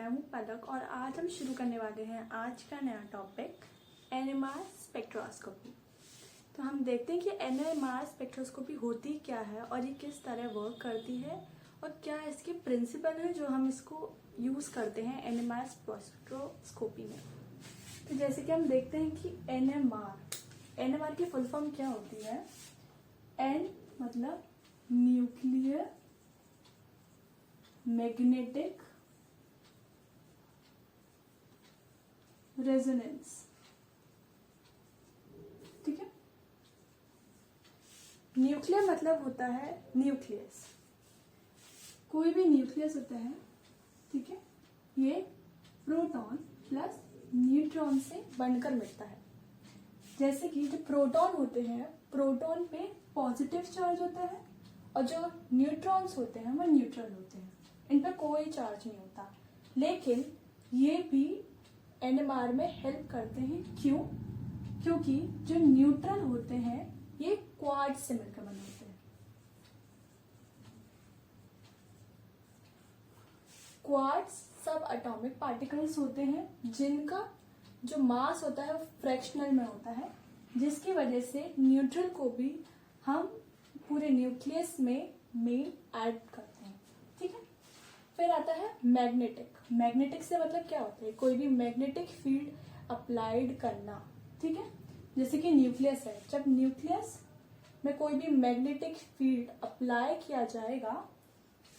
मैं हूँ पलक और आज हम शुरू करने वाले हैं आज का नया टॉपिक एनएमआर स्पेक्ट्रोस्कोपी। तो हम देखते हैं कि एनएमआर स्पेक्ट्रोस्कोपी होती क्या है और ये किस तरह वर्क करती है और क्या इसके प्रिंसिपल है जो हम इसको यूज़ करते हैं एनएमआर स्पेक्ट्रोस्कोपी में। तो जैसे कि हम देखते हैं कि एनएमआर की फुल फॉर्म क्या होती है। एन मतलब न्यूक्लियर मैग्नेटिक रेजोनेंस, ठीक है। न्यूक्लियर मतलब होता है न्यूक्लियस, कोई भी न्यूक्लियस होता है, ठीक है। ये प्रोटॉन प्लस न्यूट्रॉन से बनकर मिलता है। जैसे कि जो प्रोटॉन होते हैं, प्रोटॉन पे पॉजिटिव चार्ज होता है और जो न्यूट्रॉन्स होते हैं वो न्यूट्रल होते हैं, इन पर कोई चार्ज नहीं होता। लेकिन ये भी एनएमआर में हेल्प करते हैं। क्यों? क्योंकि जो न्यूट्रल होते हैं ये क्वार्ट्ज से मिलकर बने होते हैं। क्वार्ट्ज सब एटॉमिक पार्टिकल्स होते हैं जिनका जो मास होता है वो फ्रैक्शनल में होता है, जिसकी वजह से न्यूट्रल को भी हम पूरे न्यूक्लियस में ऐड करते हैं, ठीक है। फिर आता है मैग्नेटिक। मैग्नेटिक से मतलब क्या होता है? कोई भी मैग्नेटिक फील्ड अप्लाइड करना, ठीक है। जैसे कि न्यूक्लियस है, जब न्यूक्लियस में कोई भी मैग्नेटिक फील्ड अप्लाई किया जाएगा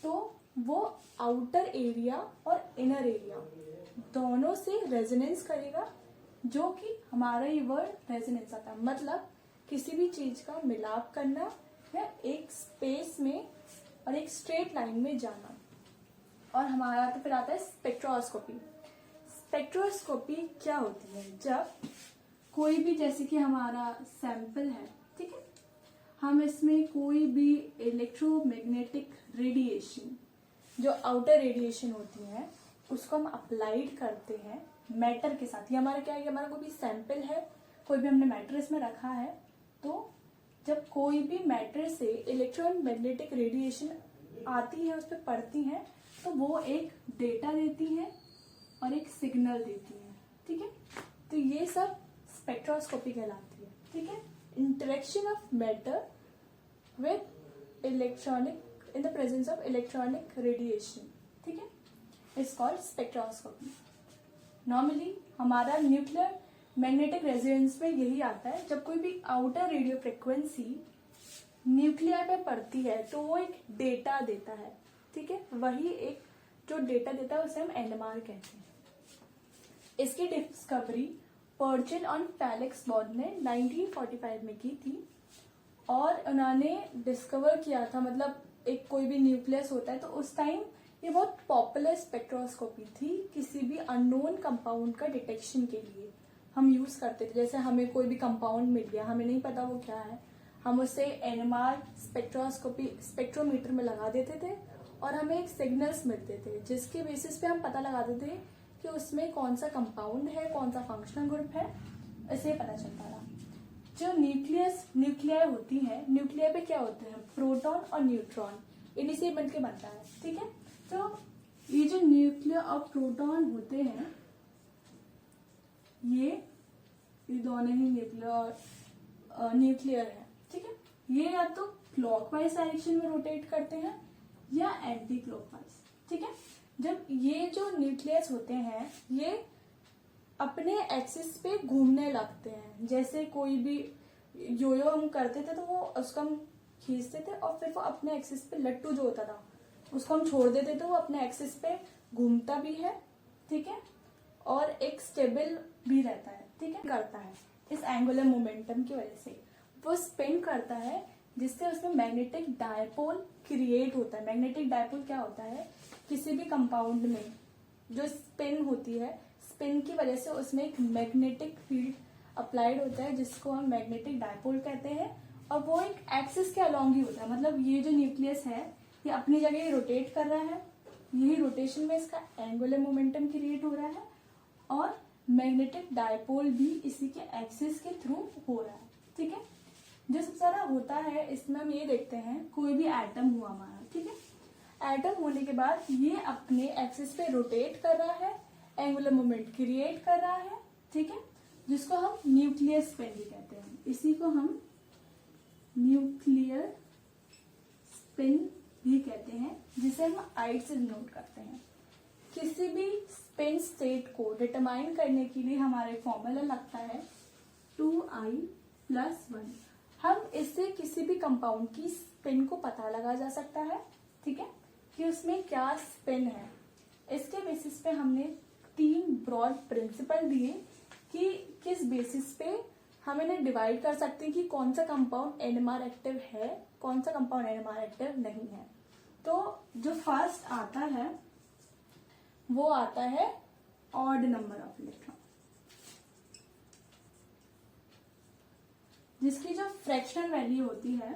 तो वो आउटर एरिया और इनर एरिया दोनों से रेजोनेंस करेगा, जो कि हमारा ये वर्ड रेजोनेंस आता है। मतलब किसी भी चीज का मिलाप करना या एक स्पेस में और एक स्ट्रेट लाइन में जाना। और हमारा तो फिर आता है स्पेक्ट्रोस्कोपी। स्पेक्ट्रोस्कोपी क्या होती है? जब कोई भी, जैसे कि हमारा सैंपल है, ठीक है, हम इसमें कोई भी इलेक्ट्रोमैग्नेटिक रेडिएशन, जो आउटर रेडिएशन होती है, उसको हम अप्लाइड करते हैं मैटर के साथ। ये हमारा क्या है? हमारा कोई भी सैंपल है, कोई भी हमने मैटर इसमें रखा है, तो जब कोई भी मैटर से इलेक्ट्रोमैग्नेटिक रेडिएशन आती है, उस पर पड़ती है, तो वो एक डेटा देती है और एक सिग्नल देती है, ठीक है। तो ये सब स्पेक्ट्रोस्कोपी कहलाती है, ठीक है। Interaction of matter with electronic in the presence of electronic radiation, ठीक है, इज कॉल्ड स्पेक्ट्रोस्कोपी। नॉर्मली हमारा न्यूक्लियर मैग्नेटिक रेजोनेंस में यही आता है, जब कोई भी आउटर रेडियो फ्रिक्वेंसी न्यूक्लियर पे पड़ती है तो वो एक डेटा देता है, ठीक है। वही एक जो डेटा देता है उसे हम एनएमआर कहते हैं। इसकी डिस्कवरी पर्चिल और फेलिक्स बॉर्न ने 1945 में की थी और उन्होंने डिस्कवर किया था, मतलब एक कोई भी न्यूक्लियस होता है तो उस टाइम ये बहुत पॉपुलर स्पेक्ट्रोस्कोपी थी। किसी भी अननोन कंपाउंड का डिटेक्शन के लिए हम यूज करते थे। जैसे हमें कोई भी कंपाउंड मिल गया, हमें नहीं पता वो क्या है, हम उसे एनएमआर स्पेक्ट्रोस्कोपी स्पेक्ट्रोमीटर में लगा देते थे और हमें एक सिग्नल्स मिलते थे, जिसके बेसिस पे हम पता लगाते थे कि उसमें कौन सा कंपाउंड है, कौन सा फंक्शनल ग्रुप है, इसे पता चलता रहा। जो न्यूक्लियाई होती है, न्यूक्लियाई पे क्या होते हैं? प्रोटॉन और न्यूट्रॉन, इन्हीं से मिलकर बनता है, ठीक है। तो ये जो न्यूक्लियर और प्रोटॉन होते हैं, ये दोनों ही न्यूक्लियर है, ठीक है। ये या तो क्लॉकवाइज डायरेक्शन में रोटेट करते हैं या एंटी क्लॉकवाइज, ठीक है। जब ये जो न्यूक्लियस होते हैं ये अपने एक्सिस पे घूमने लगते हैं, जैसे कोई भी योयो हम करते थे तो वो उसको हम खींचते थे और फिर वो अपने एक्सिस पे, लट्टू जो होता था उसको हम छोड़ देते थे, वो अपने एक्सिस पे घूमता भी है, ठीक है, और एक स्टेबल भी रहता है, ठीक है, करता है। इस एंगुलर मोमेंटम की वजह से वो स्पिन करता है, जिससे उसमें मैग्नेटिक डायपोल क्रिएट होता है। मैग्नेटिक डायपोल क्या होता है? किसी भी कंपाउंड में जो स्पिन होती है, स्पिन की वजह से उसमें एक मैग्नेटिक फील्ड अप्लाइड होता है, जिसको हम मैग्नेटिक डायपोल कहते हैं, और वो एक एक्सिस के अलॉन्ग ही होता है। मतलब ये जो न्यूक्लियस है ये अपनी जगह ही रोटेट कर रहा है, यही रोटेशन में इसका एंगुलर मोमेंटम क्रिएट हो रहा है और मैग्नेटिक डायपोल भी इसी के एक्सिस के थ्रू हो रहा है, ठीक है। जो सबसे ज्यादा होता है इसमें हम ये देखते हैं, कोई भी एटम हुआ हमारा, ठीक है, एटम होने के बाद ये अपने एक्सिस पे रोटेट कर रहा है, एंगुलर मोमेंट क्रिएट कर रहा है, ठीक है, जिसको हम न्यूक्लियर स्पिन भी कहते हैं। इसी को हम न्यूक्लियर स्पिन भी कहते हैं, जिसे हम आई से डिनोट करते हैं। किसी भी स्पिन स्टेट को डिटरमाइन करने के लिए हमारे फॉर्मूला लगता है 2I+1। हम इससे किसी भी कंपाउंड की स्पिन को पता लगा जा सकता है, ठीक है, कि उसमें क्या स्पिन है। इसके बेसिस पे हमने 3 ब्रॉड प्रिंसिपल दिए कि किस बेसिस पे हम इन्हें डिवाइड कर सकते हैं कि कौन सा कंपाउंड एनएमआर एक्टिव है, कौन सा कंपाउंड एनएमआर एक्टिव नहीं है। तो जो फर्स्ट आता है वो आता है ऑड नंबर ऑफ इलेक्ट्रॉन, जिसकी जो फ्रैक्शनल वैल्यू होती है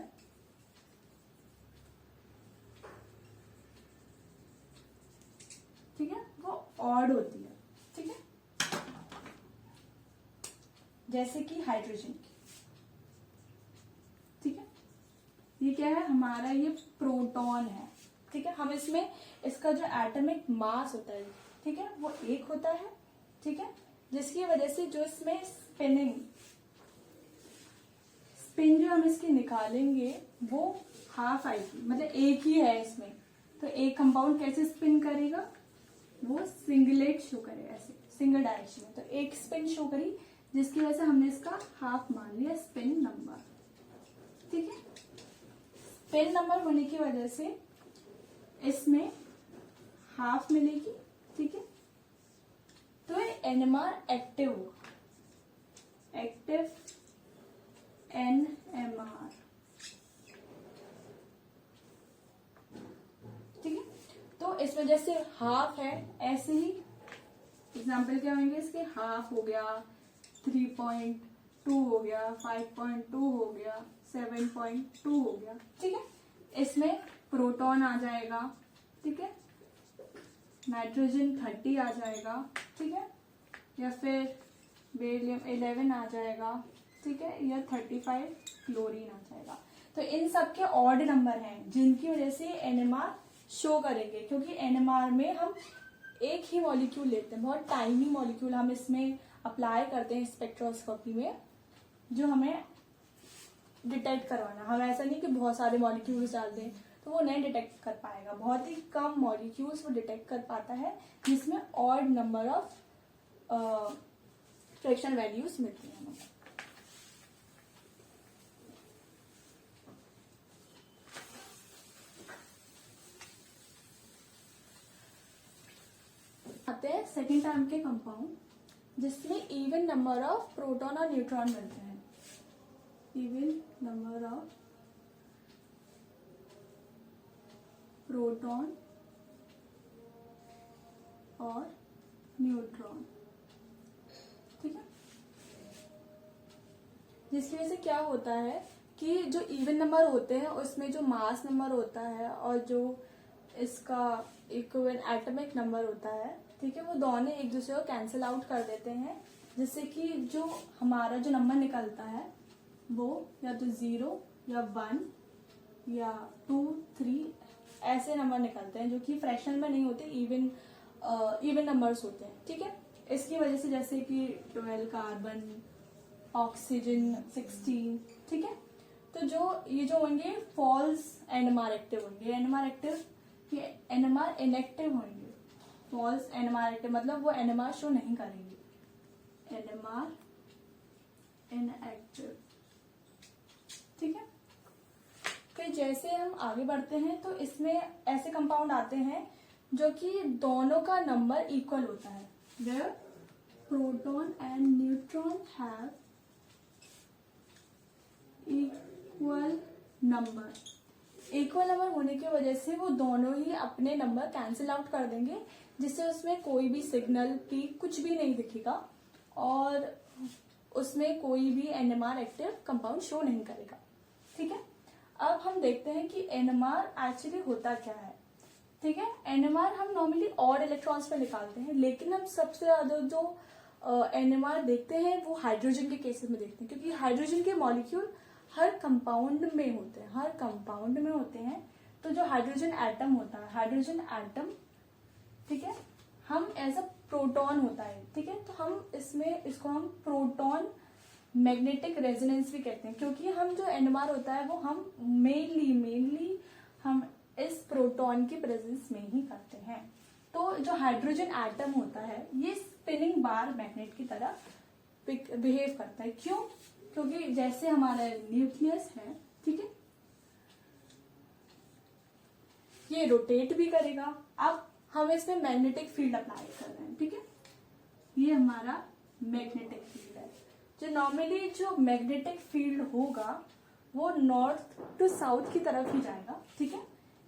ठीक है, वो ऑड होती है, ठीक है, जैसे कि हाइड्रोजन की, ठीक है, ये क्या है हमारा, ये प्रोटॉन है, ठीक है। हम इसमें इसका जो एटॉमिक मास होता है, ठीक है, वो 1 होता है, ठीक है, जिसकी वजह से जो इसमें स्पिन जो हम इसकी निकालेंगे वो हाफ आएगी, मतलब एक ही है इसमें। तो एक कंपाउंड कैसे स्पिन करेगा, वो सिंगलेट शो करेगा, ऐसे सिंगल डायरेक्शन में। तो एक स्पिन शो करी, जिसकी वजह से हमने इसका हाफ मान लिया स्पिन नंबर, ठीक है। स्पिन नंबर होने की वजह से इसमें हाफ मिलेगी, ठीक है। तो ये एनएमआर एक्टिव होगा, एक्टिव एनएमआर, ठीक है। तो इस वजह से हाफ है, ऐसे ही एग्जाम्पल क्या होंगे इसके, हाफ हो गया, 3.2 हो गया, 5.2 हो गया, 7.2 हो गया, ठीक है। इसमें प्रोटॉन आ जाएगा, ठीक है, नाइट्रोजन 30 आ जाएगा, ठीक है, या फिर बेरिलियम 11 आ जाएगा, ठीक है, या 35 क्लोरीन आ जाएगा। तो इन सब के ऑड नंबर हैं, जिनकी वजह से एनएमआर शो करेंगे, क्योंकि एनएमआर में हम एक ही मॉलिक्यूल लेते हैं, बहुत टाइनी मॉलिक्यूल हम इसमें अप्लाई करते हैं स्पेक्ट्रोस्कोपी में, जो हमें डिटेक्ट करवाना। हम ऐसा नहीं कि बहुत सारे मॉलिक्यूल्स डाल दें, तो वो नहीं डिटेक्ट कर पाएगा, बहुत ही कम मॉलिक्यूल्स वो डिटेक्ट कर पाता है, जिसमें odd number of fraction values मिलती हैं हमें। आते हैं सेकेंड टर्म के कंपाउंड, जिसमें इवन नंबर ऑफ प्रोटॉन और न्यूट्रॉन मिलते हैं, इवन नंबर ऑफ प्रोटॉन और न्यूट्रॉन, ठीक है। जिसकी वजह से क्या होता है कि जो इवन नंबर होते हैं उसमें जो मास नंबर होता है और जो इसका इक्विवेलेंट एटॉमिक नंबर होता है, ठीक है, वो दोनों एक दूसरे को कैंसिल आउट कर देते हैं, जिससे कि जो हमारा जो नंबर निकलता है वो या तो 0 या 1 या 2, 3 ऐसे नंबर निकलते हैं, जो कि फ्रैक्शन में नहीं होते, इवन नंबर्स होते हैं, ठीक है। इसकी वजह से जैसे कि 12 कार्बन, ऑक्सीजन 16, ठीक है। तो जो ये जो होंगे फॉल्स एनएमआर एक्टिव होंगे, एनएमआर एक्टिव, ये एनएमआर इनएक्टिव होंगे। फॉल्स एनएमआर एक्टिव मतलब वो एनएमआर शो नहीं करेंगे, एनएमआर इनएक्टिव, ठीक है। फिर जैसे हम आगे बढ़ते हैं तो इसमें ऐसे कंपाउंड आते हैं जो कि दोनों का नंबर इक्वल होता है, where proton and neutron have equal number होने की वजह से वो दोनों ही अपने नंबर कैंसिल आउट कर देंगे, जिससे उसमें कोई भी सिग्नल पीक कुछ भी नहीं दिखेगा और उसमें कोई भी एनएमआर एक्टिव कंपाउंड शो नहीं करेगा, ठीक है। अब हम देखते हैं कि एनएमआर एक्चुअली होता क्या है, ठीक है। एनएमआर हम नॉर्मली ऑड इलेक्ट्रॉन्स पे निकालते हैं, लेकिन हम सबसे ज्यादा जो एनएमआर देखते हैं वो हाइड्रोजन के केसेस में देखते हैं, क्योंकि हाइड्रोजन के मॉलिक्यूल हर कंपाउंड में होते हैं, तो जो हाइड्रोजन एटम होता है, हाइड्रोजन एटम, ठीक है, हम एज अ प्रोटॉन होता है, ठीक है, तो हम इसको हम प्रोटॉन मैग्नेटिक रेजोनेंस भी कहते हैं, क्योंकि हम जो एनएमआर होता है वो हम मेनली हम इस प्रोटॉन की प्रेजेंस में ही करते हैं। तो जो हाइड्रोजन एटम होता है ये स्पिनिंग बार मैग्नेट की तरह बिहेव करता है। क्यों? क्योंकि जैसे हमारा न्यूक्लियस है, ठीक है, ये रोटेट भी करेगा। अब हम इसमें मैग्नेटिक फील्ड अप्लाई कर रहे हैं, ठीक है, ये हमारा मैग्नेटिक फील्ड है। जो नॉर्मली जो मैग्नेटिक फील्ड होगा वो नॉर्थ टू साउथ की तरफ ही जाएगा, ठीक है,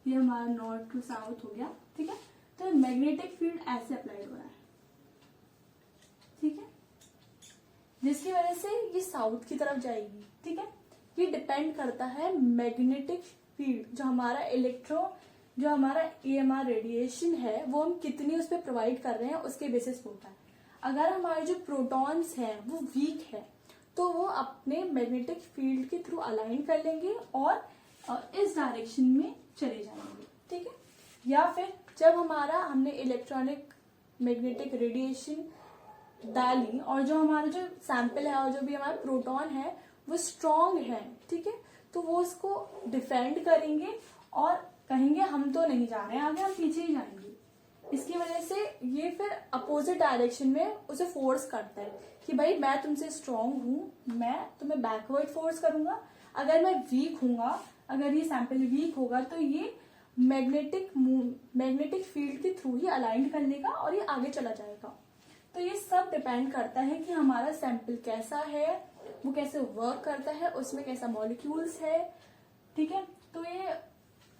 ये हमारा नॉर्थ टू साउथ हो गया, ठीक है। तो मैग्नेटिक फील्ड ऐसे अप्लाई हो रहा है, ठीक है, जिसकी वजह से ये साउथ की तरफ जाएगी, ठीक है। ये डिपेंड करता है मैग्नेटिक फील्ड, जो हमारा EMR रेडिएशन है वो हम कितनी उस पर प्रोवाइड कर रहे हैं उसके बेसिस पे होता है। अगर हमारे जो प्रोटॉन्स हैं वो वीक है तो वो अपने मैग्नेटिक फील्ड के थ्रू अलाइन कर लेंगे और इस डायरेक्शन में चले जाएंगे, ठीक है। या फिर जब हमने इलेक्ट्रॉनिक मैग्नेटिक रेडिएशन डाली और जो हमारा जो सैंपल है और जो भी हमारा प्रोटॉन है वो स्ट्रॉन्ग है, ठीक है, तो वो उसको डिफेंड करेंगे और कहेंगे हम तो नहीं जा रहे हैं आगे, हम पीछे ही जाएंगे। इसकी वजह से ये फिर अपोजिट डायरेक्शन में उसे फोर्स करता है कि भाई मैं तुमसे स्ट्रॉन्ग हूँ, मैं तुम्हें बैकवर्ड फोर्स करूंगा। अगर मैं वीक हूँगा, अगर ये सैंपल वीक होगा तो ये मैग्नेटिक फील्ड के थ्रू ही अलाइन कर लेगा और ये आगे चला जाएगा। तो ये सब डिपेंड करता है कि हमारा सैंपल कैसा है, वो कैसे वर्क करता है, उसमें कैसा मॉलिक्यूल्स है, ठीक है। तो ये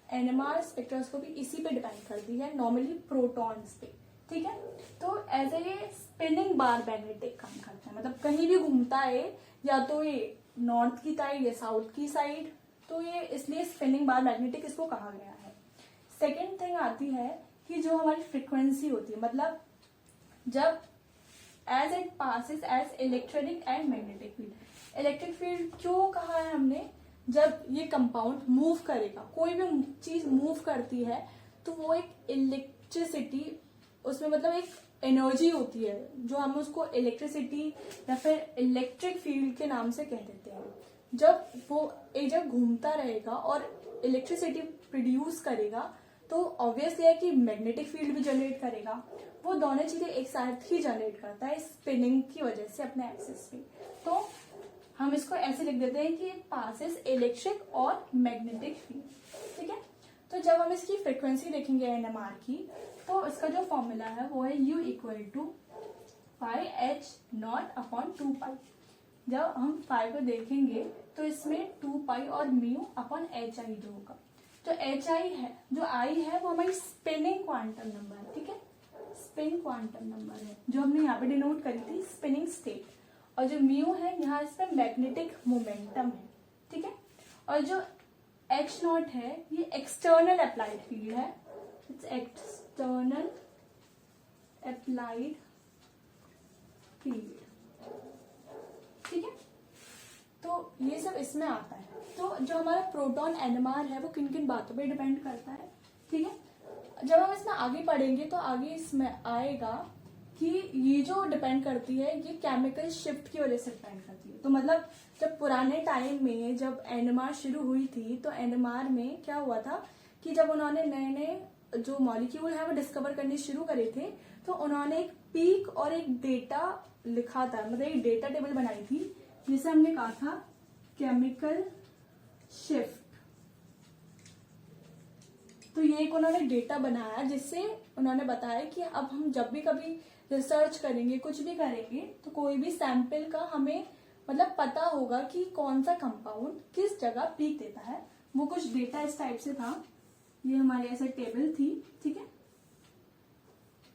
NMR स्पेक्ट्रोस्कोपी इसी पे डिपेंड करती है, नॉर्मली प्रोटॉन्स पे, ठीक है। तो as a spinning bar magnetic काम करता है, मतलब कहीं भी घूमता है, या तो ये नॉर्थ की साइड या साउथ की साइड, तो ये इसलिए स्पिनिंग बार मैग्नेटिक इसको कहा गया है। सेकेंड थिंग आती है कि जो हमारी फ्रिक्वेंसी होती है, मतलब जब as it passes as electric and magnetic field. Electric field क्यों कहा है हमने? जब ये कंपाउंड मूव करेगा, कोई भी चीज मूव करती है तो वो एक इलेक्ट्रिसिटी, उसमें मतलब एक एनर्जी होती है जो हम उसको इलेक्ट्रिसिटी या फिर इलेक्ट्रिक फील्ड के नाम से कह देते हैं। जब वो एक जगह घूमता रहेगा और इलेक्ट्रिसिटी प्रोड्यूस करेगा तो ऑब्वियसली है कि मैग्नेटिक फील्ड भी जनरेट करेगा। वो दोनों चीजें एक साथ ही जनरेट करता है स्पिनिंग की वजह से अपने एक्सिस पे। तो हम इसको ऐसे लिख देते हैं कि इट पासेस इलेक्ट्रिक और मैग्नेटिक फील्ड, ठीक है। तो जब हम इसकी फ्रीक्वेंसी देखेंगे NMR की, तो इसका जो फॉर्मूला है वो है U equal to pi H naught upon 2 pi. जब हम पाई को देखेंगे तो इसमें 2 पाई और म्यू अपॉन HI जो होगा। जो HI है, जो I है वो हमारी स्पिनिंग क्वांटम नंबर है, ठीक है, स्पिन क्वांटम नंबर है जो हमने यहाँ पे डिनोट करी थी स्पिनिंग स्टेट। और जो म्यू है यहाँ इस पे मैग्नेटिक मोमेंटम है, ठीक है। और जो H नॉट है ये एक्सटर्नल अप्लाइड फील्ड है, इट्स एक्सटर्नल अप्लाइड फील्ड, ठीक है। तो ये सब इसमें आता है। तो जो हमारा प्रोटॉन NMR है वो किन किन बातों पे डिपेंड करता है, ठीक है। जब हम इसमें आगे पढ़ेंगे तो आगे इसमें आएगा कि ये जो डिपेंड करती है ये केमिकल शिफ्ट की वजह से डिपेंड करती है। तो मतलब जब पुराने टाइम में जब NMR शुरू हुई थी तो NMR में क्या हुआ था कि जब उन्होंने नए नए जो मॉलिक्यूल है वो डिस्कवर करने शुरू करे थे तो उन्होंने एक पीक और एक डेटा लिखा था, मतलब एक डेटा टेबल बनाई थी जिसे हमने कहा था केमिकल शिफ्ट। तो ये एक उन्होंने डेटा बनाया जिससे उन्होंने बताया कि अब हम जब भी कभी रिसर्च करेंगे, कुछ भी करेंगे, तो कोई भी सैंपल का हमें मतलब पता होगा कि कौन सा कंपाउंड किस जगह पीक देता है। वो कुछ डेटा इस टाइप से था, ये हमारी ऐसे टेबल थी, ठीक है।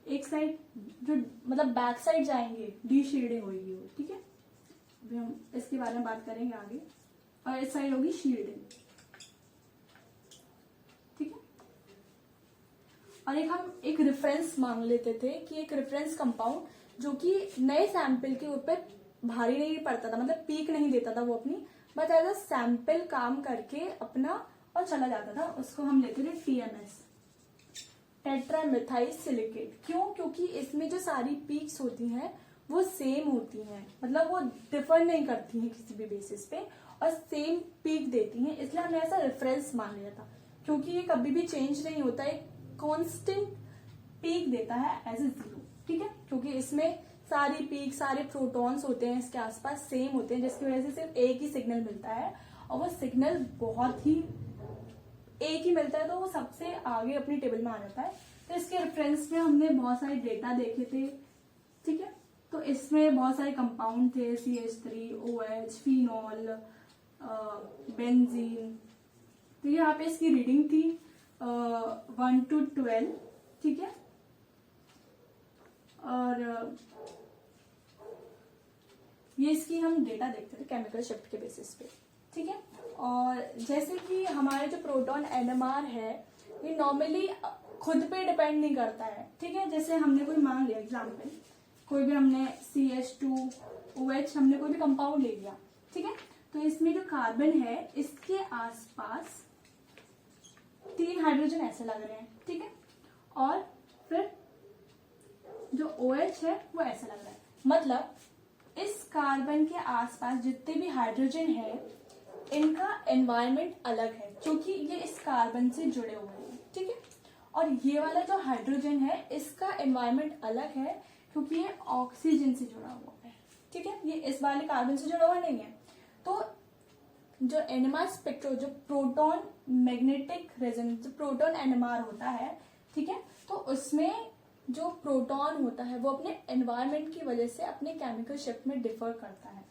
एक साइड जो मतलब बैक साइड जाएंगे डी शेडिंग होगी वो, ठीक है, अभी हम इसके बारे में बात करेंगे आगे। और इस साइड होगी शील्डिंग, ठीक है। और हम एक रेफरेंस मांग लेते थे कि एक रेफरेंस कंपाउंड जो कि नए सैंपल के ऊपर भारी नहीं पड़ता था, मतलब पीक नहीं देता था वो अपनी, बट एज अ सैंपल काम करके अपना और चला जाता था, उसको हम लेते थे TMS, टेट्रामेथाइल सिलिकेट। क्यों? क्योंकि इसमें जो सारी पीक्स होती हैं वो सेम होती हैं, मतलब वो डिफर नहीं करती हैं किसी भी बेसिस पे और सेम पीक देती हैं, इसलिए हमने ऐसा रेफरेंस मान लिया था। क्योंकि ये कभी भी चेंज नहीं होता, एक कांस्टेंट पीक देता है एज ए 0, ठीक है। क्योंकि इसमें सारी पीक, सारे प्रोटॉन्स होते हैं इसके आसपास सेम होते हैं, जिसकी वजह से सिर्फ एक ही सिग्नल मिलता है और वो सिग्नल बहुत ही एक ही मिलता है, तो वो सबसे आगे अपनी टेबल में आ जाता है। तो इसके रेफरेंस में हमने बहुत सारे डेटा देखे थे, ठीक है। तो इसमें बहुत सारे कंपाउंड थे, CH3, OH, फिनॉल, बेंजीन। तो यहाँ पे इसकी रीडिंग थी 1 to 12, ठीक है। और ये इसकी हम डेटा देखते थे केमिकल शिफ्ट के बेसिस पे, ठीक है। और जैसे कि हमारे जो प्रोटॉन NMR है ये नॉर्मली खुद पे डिपेंड नहीं करता है, ठीक है। जैसे हमने कोई मान लिया एग्जाम्पल, कोई भी हमने CH2OH हमने कोई भी कंपाउंड ले लिया, ठीक है। तो इसमें जो कार्बन है इसके आसपास 3 हाइड्रोजन ऐसे लग रहे हैं, ठीक है। और फिर जो OH है वो ऐसे लग रहा है, मतलब इस कार्बन के आसपास जितने भी हाइड्रोजन है इनका एनवायरनमेंट अलग है, क्योंकि ये इस कार्बन से जुड़े हुए हैं, ठीक है। और ये वाला जो हाइड्रोजन है इसका एनवायरनमेंट अलग है, क्योंकि ये ऑक्सीजन से जुड़ा हुआ है, ठीक है। ये इस वाले कार्बन से जुड़ा हुआ नहीं है। तो जो NMR स्पेक्ट्रो, जो प्रोटॉन मैग्नेटिक रेजोनेंस, जो प्रोटॉन NMR होता है, ठीक है, तो उसमें जो प्रोटॉन होता है वो अपने एनवायरनमेंट की वजह से अपने केमिकल शिफ्ट में डिफर करता है,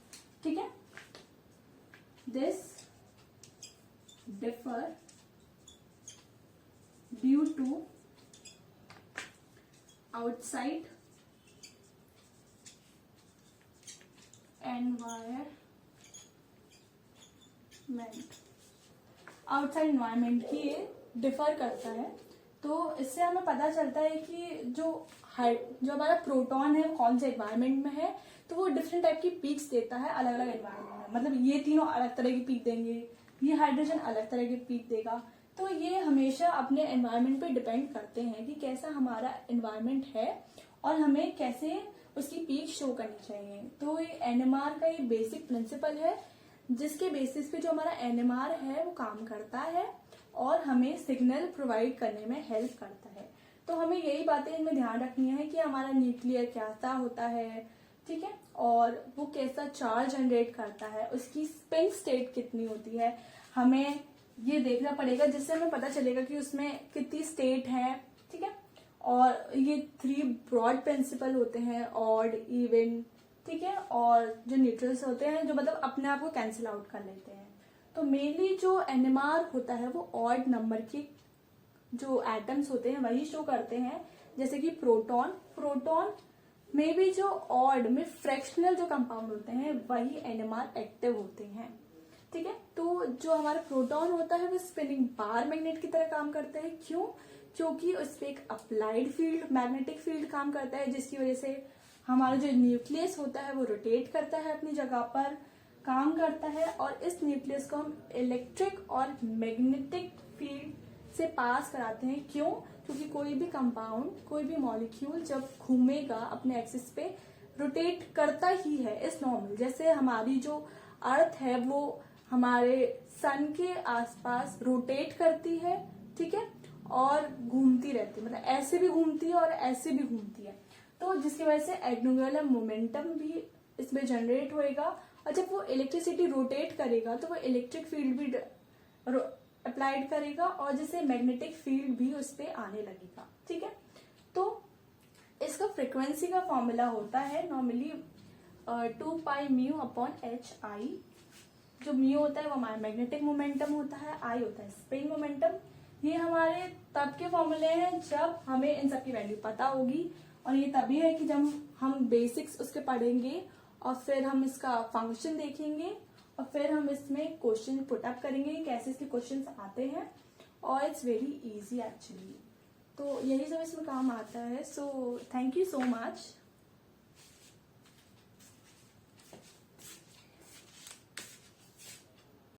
ठीक है। This differ due to outside environment, outside environment की ये डिफर करता है। तो इससे हमें पता चलता है कि जो हमारा प्रोटॉन है वो कौन से एनवायरनमेंट में है, तो वो डिफरेंट टाइप की पीक्स देता है अलग अलग एनवायरनमेंट में। मतलब ये तीनों अलग तरह की पीक देंगे, ये हाइड्रोजन अलग तरह की पीक देगा। तो ये हमेशा अपने एनवायरनमेंट पे डिपेंड करते हैं कि कैसा हमारा एनवायरनमेंट है और हमें कैसे उसकी पीक शो करनी चाहिए। तो ये NMR का ये बेसिक प्रिंसिपल है, जिसके बेसिस पे जो हमारा NMR है वो काम करता है और हमें सिग्नल प्रोवाइड करने में हेल्प करता है। तो हमें यही बातें इनमें ध्यान रखनी है कि हमारा न्यूक्लियर कैसा होता है, ठीक है, और वो कैसा चार्ज जनरेट करता है, उसकी स्पिन स्टेट कितनी होती है, हमें ये देखना पड़ेगा, जिससे हमें पता चलेगा कि उसमें कितनी स्टेट है, ठीक है। और ये 3 ब्रॉड प्रिंसिपल होते हैं, ऑड, इवन, ठीक है, और जो न्यूट्रल्स होते हैं जो मतलब अपने आप को कैंसिल आउट कर लेते हैं। तो मेनली जो NMR होता है वो ऑड नंबर की जो एटम्स होते हैं वही शो करते हैं, जैसे कि प्रोटॉन में भी जो ऑड में फ्रैक्शनल जो कंपाउंड होते हैं वही NMR एक्टिव होते हैं, ठीक है। तो जो हमारा प्रोटॉन होता है वो स्पिनिंग बार मैग्नेट की तरह काम करता है। क्यों? क्योंकि उस पर एक अप्लाइड फील्ड, मैग्नेटिक फील्ड काम करता है, जिसकी वजह से हमारा जो न्यूक्लियस होता है वो रोटेट करता है, अपनी जगह पर काम करता है, और इस न्यूक्लियस को हम इलेक्ट्रिक और मैग्नेटिक फील्ड से पास कराते हैं। क्यों? क्योंकि कोई भी कंपाउंड, कोई भी मॉलिक्यूल जब घूमेगा अपने एक्सिस पे रोटेट करता ही है इस नॉर्मल। जैसे हमारी जो अर्थ है वो हमारे सन के आसपास रोटेट करती है, ठीक है, और घूमती रहती है, मतलब ऐसे भी घूमती है और ऐसे भी घूमती है। तो जिसकी वजह से एंगुलर मोमेंटम भी इसमें जनरेट होएगा, और जब वो इलेक्ट्रिसिटी रोटेट करेगा तो वो इलेक्ट्रिक फील्ड भी अप्लाइड करेगा, और जिससे मैग्नेटिक फील्ड भी उस पर आने लगेगा, ठीक है। तो इसका फ्रीक्वेंसी का फॉर्मूला होता है नॉर्मली 2πμ/hi। जो म्यू होता है वो हमारा मैग्नेटिक मोमेंटम होता है, आई होता है स्पिन मोमेंटम। ये हमारे तब के फॉर्मूले हैं जब हमें इन सब की वैल्यू पता होगी, और ये तभी है कि जब हम बेसिक्स उसके पढ़ेंगे और फिर हम इसका फंक्शन देखेंगे और फिर हम इसमें क्वेश्चन पुटअप करेंगे कैसे इसके क्वेश्चंस आते हैं, और इट्स वेरी इजी एक्चुअली। तो यही सब इसमें काम आता है। So thank you so much.